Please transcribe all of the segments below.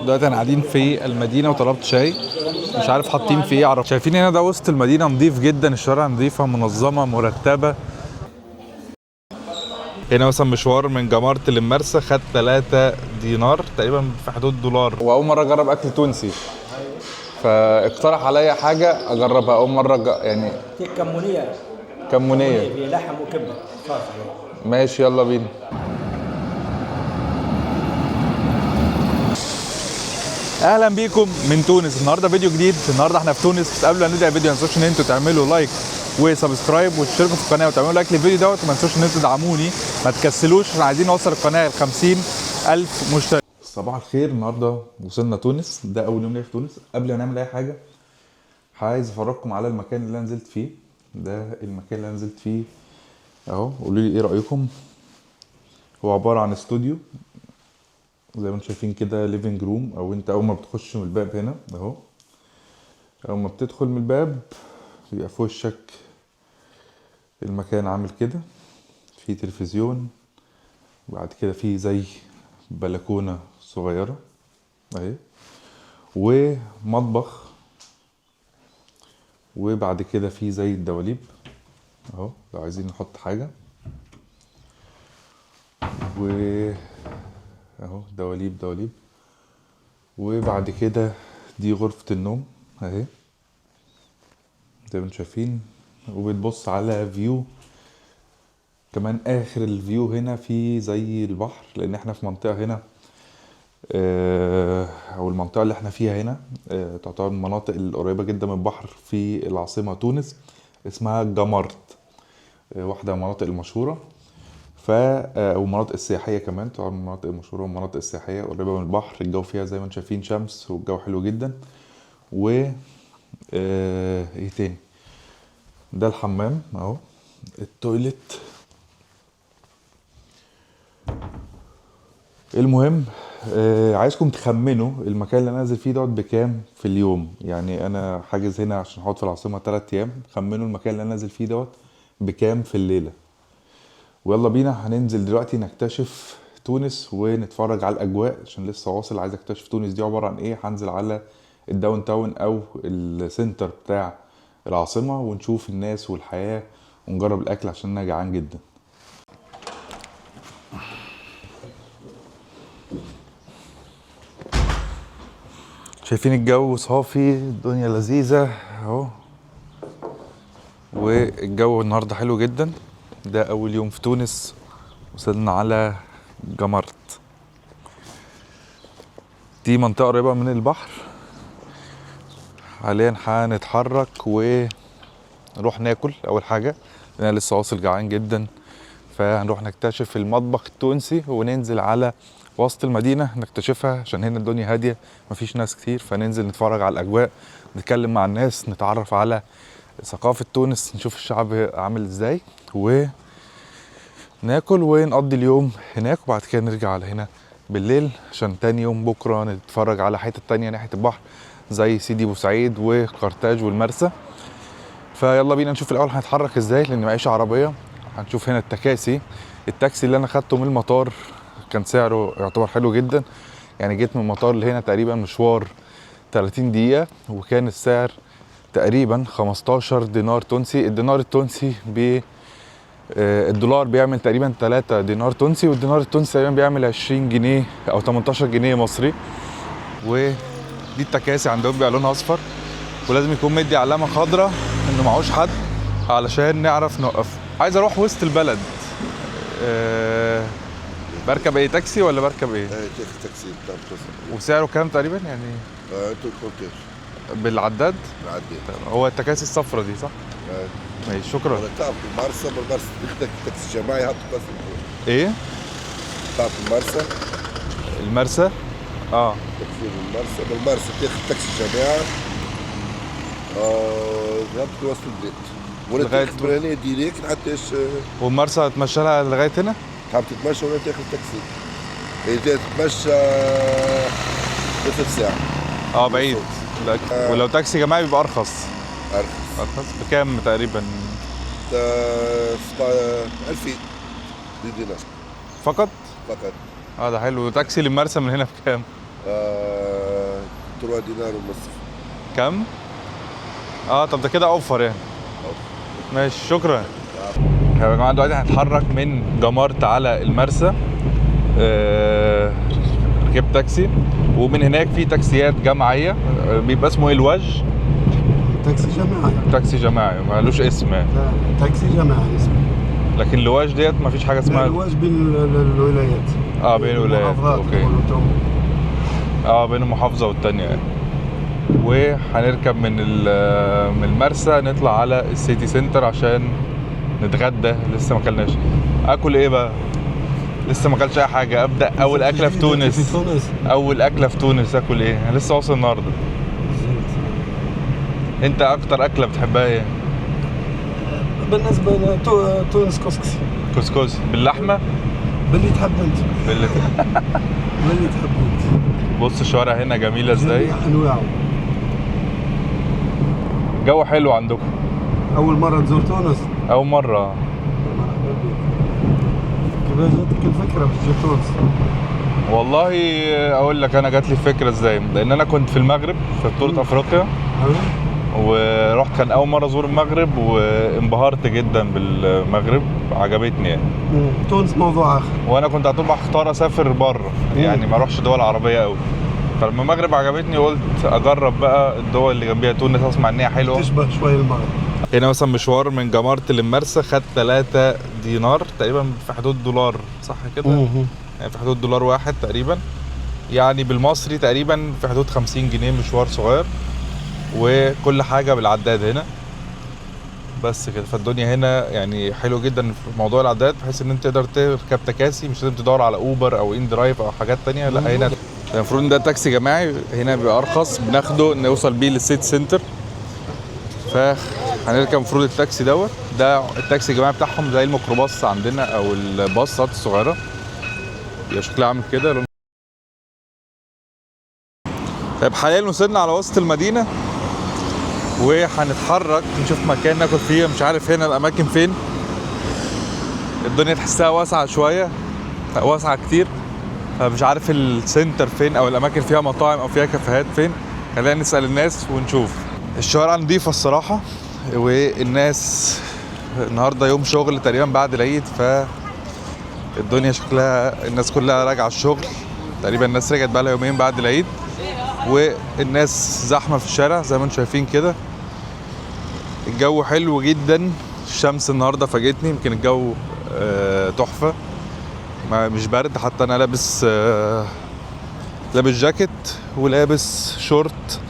دلوقتي احنا قاعدين في المدينه وطلبت شاي، مش عارف حاطين فيه ايه. عرف شايفين هنا ده وسط المدينه نظيف جدا، الشوارع نظيفه منظمه مرتبه. هنا مثلا مشوار من جمارة للمرسى خد 3 دينار تقريبا، في حدود دولار. واول مره اجرب اكل تونسي، فاقترح عليا حاجه اجربها اول مره يعني كمونيه. كمونيه في لحم وكبده صافي. ماشي يلا بينا. اهلا بيكم من تونس. النهارده فيديو جديد. النهارده احنا في تونس، بس قبل ما نبدا الفيديو ما تنسوش ان انتوا تعملوا لايك وسبسكرايب وتشتركوا في القناه وتعملوا لايك للفيديو دوت، وما تنسوش ان انتوا تدعموني، ما تكسلوش، احنا عايزين نوصل القناه ل 50,000 مشترك. صباح الخير. النهارده وصلنا تونس، ده اول يوم ليا في تونس. قبل ما نعمل اي حاجه عايز افرجكم على المكان اللي انا نزلت فيه. ده المكان اللي انا نزلت فيه اهو، قولوا لي ايه رايكم. هو عباره عن استوديو زي ما انتم شايفين كده، ليفنج روم. او انت اول ما بتخش من الباب هنا اهو، اول ما بتدخل من الباب بيبقى في وشك المكان عامل كده، في تلفزيون، وبعد كده في زي بلكونه صغيره اهي، ومطبخ، وبعد كده في زي الدواليب اهو لو عايزين نحط حاجه، و اهو دواليب، وبعد كده دي غرفة النوم اهي زي ما انتم شايفين، وبتبص على فيو كمان. اخر الفيو هنا في زي البحر، لان احنا في منطقة هنا او المنطقة اللي احنا فيها هنا تعتبر من المناطق القريبة جدا من البحر في العاصمة تونس، اسمها جمارت، واحدة من المناطق المشهورة او المناطق السياحيه كمان، تعتبر من المناطق المشهوره والمناطق السياحيه قريبه من البحر. الجو فيها زي ما انتم شايفين شمس والجو حلو جدا. و ايه تاني، ده الحمام اهو، التويلت. المهم عايزكم تخمنوا المكان اللي انا نازل فيه دوت بكام في اليوم. يعني انا حاجز هنا عشان اقعد في العاصمه 3 ايام، خمنوا المكان اللي انا نازل فيه دوت بكام في الليله. ويلا بينا هننزل دلوقتي نكتشف تونس ونتفرج على الاجواء، عشان لسه واصل عايز اكتشف تونس دي عباره عن ايه. هنزل على الداون تاون او السنتر بتاع العاصمه ونشوف الناس والحياه ونجرب الاكل عشان انا جعان جدا. شايفين الجو صافي، الدنيا لذيذه اهو، والجو النهارده حلو جدا. ده اول يوم في تونس، وصلنا على جمرت. دي منطقة قريبة من البحر. حاليا هنتحرك ونروح ناكل اول حاجة، انا لسه واصل جعان جدا. فهنروح نكتشف المطبخ التونسي وننزل على وسط المدينة نكتشفها، عشان هنا الدنيا هادية مفيش ناس كتير. فننزل نتفرج على الاجواء، نتكلم مع الناس، نتعرف على ثقافة تونس، نشوف الشعب عامل ازاي، وناكل ونقضي اليوم هناك. وبعد كده نرجع على هنا بالليل، عشان تاني يوم بكرة نتفرج على حتة تانية ناحية البحر زي سيدي بوسعيد وقرطاج والمرسى. فيلا بينا نشوف الأول هنتحرك ازاي، لأن معيش عربية. هنشوف هنا التكاسي. التاكسي اللي أنا خدته من المطار كان سعره يعتبر حلو جدا، يعني جيت من المطار لهنا تقريبا مشوار 30 دقيقة، وكان السعر تقريبا 15 دينار تونسي. الدينار التونسي الدولار بيعمل تقريبا 3 دينار تونسي، والدينار التونسي تقريبا بيعمل 20 جنيه او 18 جنيه مصري. ودي التكاسي عندهم بيبقى لونها اصفر، ولازم يكون مدي علامه خضراء انه معهوش حد علشان نعرف نوقف. عايز اروح وسط البلد، بركب ايه، تاكسي ولا بركب ايه؟ تاكسي بتاع بتصل. وسعره كام تقريبا يعني؟ انتوا الكونتير بالعداد؟ العداد. هو التكاسي الصفرا دي صح؟ ماشي شكرا. تعرف المرسى بالمرسى بدك تاكسي جماعي هات بس. ايه؟ تعرف المرسى؟ المرسى؟ تاكسي بالمرسى تاخذ تاكسي جماعي ذهبت توصل البيت ولا تاخذ برانية ديريكت حتى ايش. والمرسى هتمشي لها لغايه هنا؟ حاب تتمشى ولا تاخذ تاكسي؟ اذا تتمشى نصف ساعة. بعيد. ولو تاكسي جماعي بيبقى ارخص. ارخص بكام تقريبا؟ 2000 دينار فقط؟ فقط. ده حلو. تاكسي للمرسى من هنا بكام؟ 3 دينار ونصف. كم؟ طب ده كده اوفر يعني. ماشي شكرا. يا جماعه دلوقتي هنتحرك من جمارت على المرسى. ركبت تاكسي، ومن هناك في تاكسيات جماعيه بيبقى اسمه ايه الوج. تاكسي جماعي. تاكسي جماعي مالوش اسم يعني. لا تاكسي جماعي اسمه. لكن الواج ديت مفيش حاجه اسمها. الواج بين الولايات. بين الولايات اوكي. بين المحافظه والتانيه يعني. وهنركب من المرسى نطلع على السيتي سنتر عشان نتغدى. لسه ما اكلناش. اكل ايه بقى؟ لسه ما اكلتش اي حاجه. ابدا اول اكله في تونس. اول اكله في تونس اكل ايه؟ انا لسه واصل النهارده. انت اكتر اكله بتحبها ايه؟ بالنسبه لتونس كسكسي. كسكسي باللحمه؟ باللي تحب انت. باللي تحب انت. بص الشوارع هنا جميله ازاي. انواعه. جو حلو عندكم. اول مره تزور تونس؟ اول مره. كيف جاتك الفكره باش تجي تونس؟ والله اقول لك انا جات لي الفكره ازاي. لان انا كنت في المغرب في بطوله افريقيا، ورحت كان اول مره ازور المغرب وانبهرت جدا بالمغرب، عجبتني يعني. تونس موضوع اخر. وانا كنت على طول بختار اسافر بره يعني ما اروحش دول عربيه قوي. فلما المغرب عجبتني قلت اجرب بقى الدول اللي جنبيها. تونس اسمع ان هي حلوه تشبه شويه المغرب. هنا مثلا مشوار من جمارت للمرسى خد 3 دينار تقريبا، في حدود دولار صح كده؟ يعني في حدود دولار واحد تقريبا، يعني بالمصري تقريبا في حدود 50 جنيه. مشوار صغير وكل حاجه بالعداد هنا بس كده. فالدنيا هنا يعني حلو جدا في موضوع العداد، بحيث ان انت تقدر تركب تكاسي، مش لازم تدور على اوبر او ان درايف او حاجات تانية. لا هنا المفروض ان ده تاكسي جماعي هنا بيبقى ارخص، بناخده نوصل بيه للسيتي سنتر. فهنركب المفروض التاكسي دوت. ده التاكسي الجماعي بتاعهم زي الميكروباص عندنا او الباصات الصغيره، يبقى شكلها عامل كده. طيب حاليا وصلنا على وسط المدينه وهنتحرك نشوف مكان ناكل فيه. مش عارف هنا الاماكن فين. الدنيا تحسها واسعه شويه، واسعه كتير، فمش عارف السنتر فين او الاماكن فيها مطاعم او فيها كافيهات فين. خلينا نسال الناس ونشوف. الشوارع نظيفه الصراحه، والناس النهارده يوم شغل تقريبا بعد العيد، فالدنيا شكلها الناس كلها راجعه الشغل تقريبا. الناس رجعت بقى لها يومين بعد العيد، والناس زحمه في الشارع زي ما انتم شايفين كده. الجو حلو جدا. الشمس النهارده فاجئتني، يمكن الجو تحفه، مش برد. حتى انا لابس جاكيت ولابس شورت.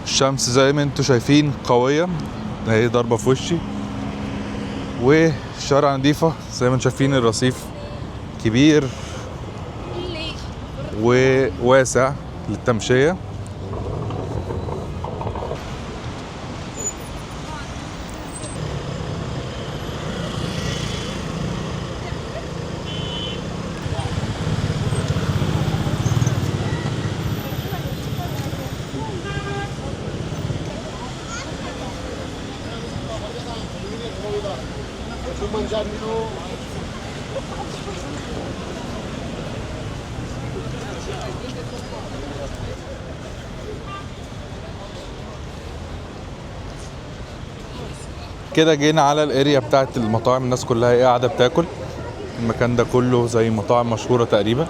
الشمس زي ما انتم شايفين قويه اهي ضاربه في وشي، والشارع نظيفه زي ما انتم شايفين. الرصيف كبير وواسع للتمشيه. كده جينا على الاريا بتاعت المطاعم. الناس كلها قاعده بتاكل. المكان ده كله زي مطاعم مشهوره تقريبا.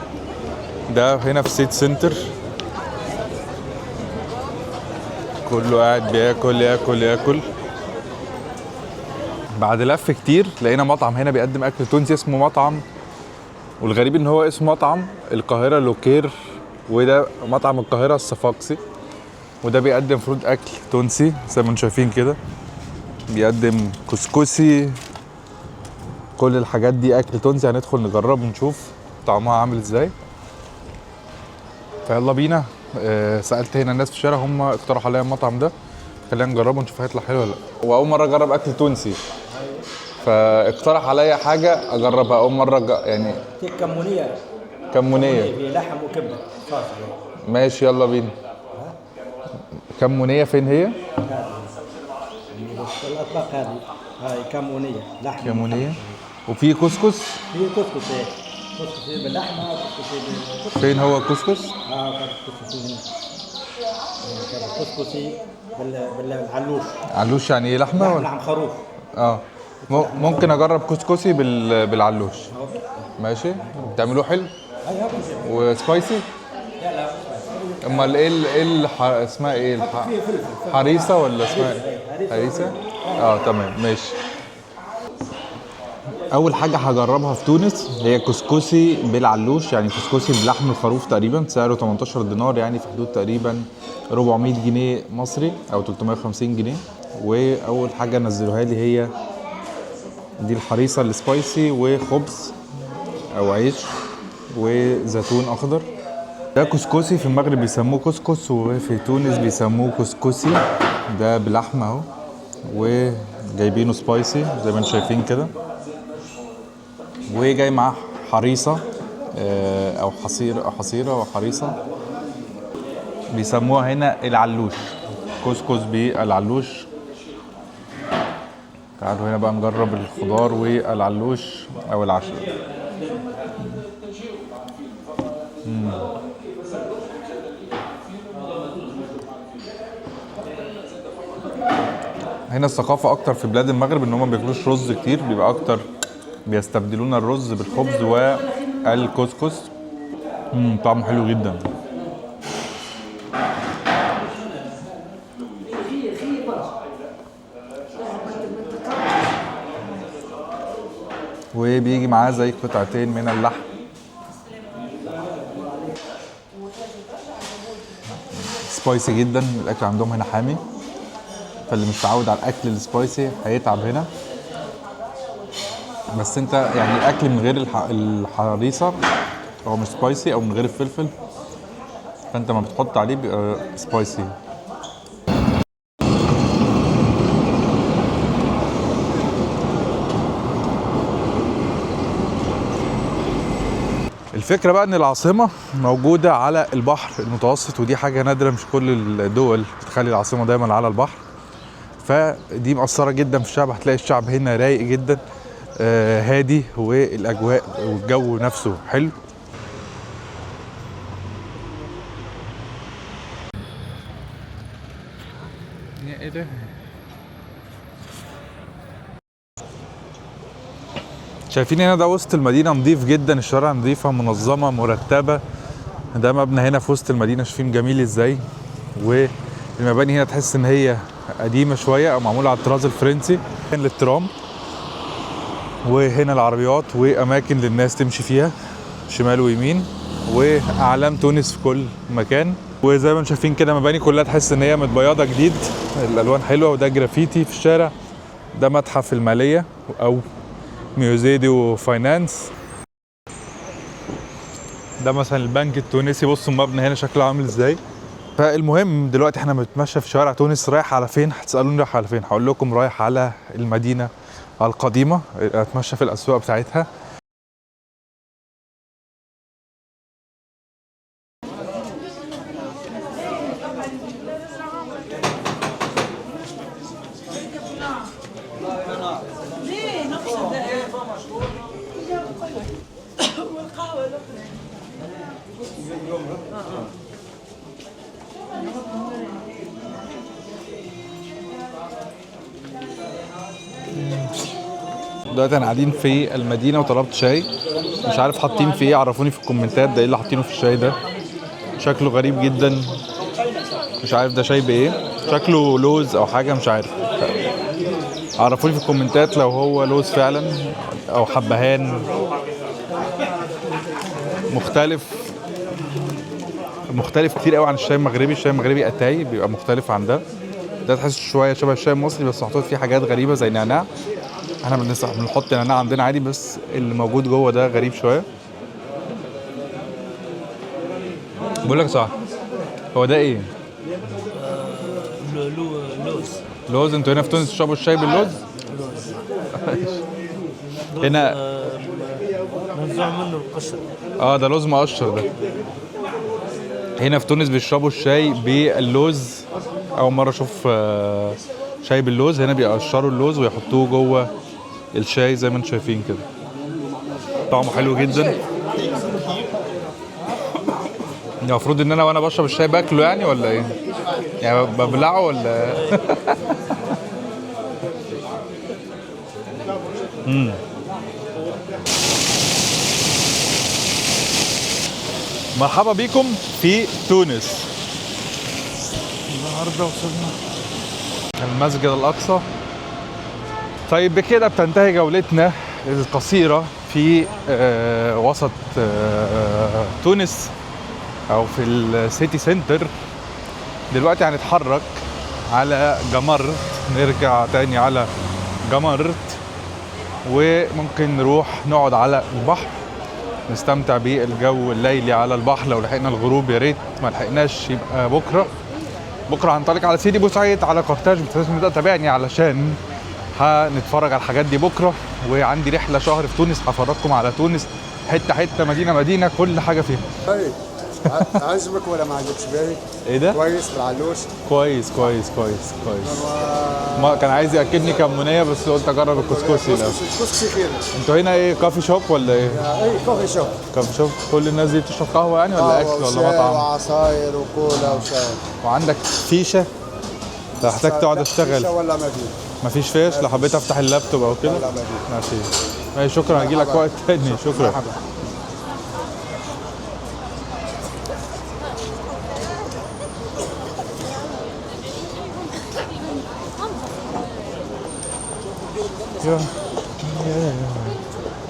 ده هنا في سيتي سنتر، كله قاعد بياكل ياكل. بعد لف كتير لقينا مطعم هنا بيقدم اكل تونسي اسمه مطعم، والغريب ان هو اسمه مطعم القاهره لوكير، وده مطعم القاهره الصفاقسي. وده بيقدم فروض اكل تونسي زي ما انتم شايفين كده. بيقدم كسكسي، كل الحاجات دي اكل تونسي. هندخل نجرب ونشوف طعمها عامل ازاي. فيلا بينا. سالت هنا الناس في الشارع، هم اقترحوا عليا المطعم ده. خلينا نجربه ونشوف هيطلع حلو ولا لا. واول مره اجرب اكل تونسي، فاقترح عليا حاجه اجربها اول مره يعني. كمونيه في لحم وكبده صافي. ماشي يلا بينا. كمونيه فين هي؟ الاطباق هذه هاي كمونيه لحم. كمونيه وفي كسكس. في كسكس كسكسي باللحمه، كسكسي فين هو الكسكس؟ كسكسي هنا. كسكسي بالعلوش. علوش يعني ايه، لحمه ولا؟ لحم خروف. اه ممكن اجرب كسكسي بالعلوش. ماشي. بتعملوه حلو ايوه وسبايسي؟ امال اسمها ايه حريصه ولا اسمها إيه؟ حريصه. تمام ماشي. اول حاجه هجربها في تونس هي كسكسي بالعلوش، يعني كسكسي بلحم الخروف تقريبا، سعره 18 دينار، يعني في حدود تقريبا 400 جنيه مصري او 350 جنيه. واول حاجه نزلوها لي هي دي الحريصه السبايسي، وخبز او عيش وزيتون اخضر. ده كسكسي، في المغرب بيسموه كسكس وفي تونس بيسموه كسكسي. ده بلحمه اهو، وجايبينه سبايسي زي ما انتم شايفين كده، وجاي معاه حريصه او حصيره وحريصه، بيسموها هنا العلوش، كسكس بالعلوش. تعالوا هنا بقى نجرب الخضار والعلوش او العشاء. هنا الثقافة أكتر في بلاد المغرب إن هم ما بياكلوش رز كتير، بيبقى أكتر بيستبدلون الرز بالخبز والكسكس. طعمه حلو جدا. وبيجي معاه زي قطعتين من اللحم. سبايسي جدا، الأكل عندهم هنا حامي، فاللي مش متعود على الاكل السبايسي هيتعب هنا. بس انت يعني الاكل من غير الحريصه هو مش سبايسي، او من غير الفلفل، فانت ما بتحط عليه بيبقى سبايسي. الفكره بقى ان العاصمه موجوده على البحر المتوسط، ودي حاجه نادره، مش كل الدول بتخلي العاصمه دايما على البحر، فدي مأثرة جدا في الشعب. هتلاقي الشعب هنا رايق جدا، هادي، والاجواء والجو نفسه حلو. ايه ده؟ شايفين هنا ده وسط المدينة، نظيف جدا، الشوارع نظيفة منظمة مرتبة. ده مبنى هنا في وسط المدينة، شايفين جميل ازاي، والمباني هنا تحس ان هي قديمة شوية او معمولة على الطراز الفرنسي. هنا الترام، وهنا العربيات واماكن للناس تمشي فيها شمال ويمين، واعلام تونس في كل مكان. وزي ما انتم شايفين كده مباني كلها تحس ان هي متبيضه جديد، الالوان حلوه. وده جرافيتي في الشارع. ده متحف الماليه او ميوزي دو فاينانس. ده مثلا البنك التونسي. بصوا المبنى هنا شكله عامل ازاي. فالمهم دلوقتي احنا بنتمشى في شوارع تونس. رايح على فين؟ هتسالوني رايح على فين، هقول لكم رايح على المدينه القديمه، اتمشى في الاسواق بتاعتها. دلوقتي احنا قاعدين في المدينه وطلبت شاي، مش عارف حاطين فيه ايه، عرفوني في الكومنتات ده ايه اللي حاطينه في الشاي ده. شكله غريب جدا، مش عارف ده شاي بايه، شكله لوز او حاجه مش عارف. عرفوني في الكومنتات لو هو لوز فعلا او حبهان. مختلف كتير قوي عن الشاي المغربي. الشاي المغربي اتاي بيبقى مختلف عن ده. ده تحس شويه شبه الشاي المصري بس محطوط فيه حاجات غريبه زي نعناع. احنا بنحط نعناع عندنا عادي، بس اللي موجود جوه ده غريب شويه. بقول لك صح، هو ده ايه؟ لوز. انتوا هنا في تونس تشربوا الشاي باللوز؟ هنا منزوع منه القشر. ده لوز مقشر ده. هنا في تونس بيشربوا الشاي باللوز. اول مره اشوف شاي باللوز. هنا بيقشروا اللوز ويحطوه جوه الشاي زي ما انتم شايفين كده. طعمه حلو جدا المفروض ان انا وانا بشرب الشاي باكله يعني ولا ايه؟ يعني ببلعه ولا مرحبا بكم في تونس. النهارده وصلنا المسجد الأقصى. طيب بكده بتنتهي جولتنا القصيرة في وسط تونس أو في السيتي سنتر. دلوقتي هنتحرك على جمرت، نرجع تاني على جمرت، وممكن نروح نقعد على البحر نستمتع بالجو الليلي على البحر. لو لحقنا الغروب يا ريت، ما لحقناش يبقى بكره هنطلق على سيدي بوسعيد على قرطاج. بتبقى تابعني علشان هنتفرج على الحاجات دي بكره. وعندي رحله شهر في تونس هفرجكم على تونس حته حته، مدينه كل حاجه فيها. طيب عجبك ولا ما عجبكش باهي؟ ايه ده؟ كويس بالعلوش. كويس. ما كان عايز ياكلني كمونيه بس قلت اجرب الكسكسي الاول. الكسكسي خير. انتوا هنا ايه، كافي شوب ولا ايه؟ اي كوفي شوب. كافي شوب. كل الناس دي بتشرب قهوه يعني ولا اكل ولا مطعم؟ وعصاير وكولا وشاي. وعندك فيشه؟ لو احتاج تقعد تشتغل ولا ما في؟ مفيش فيش. لو حبيت افتح اللابتوب او كده؟ لا ما في. ماشي شكرا، هجي لك وقت تاني. شكرا. Yeah.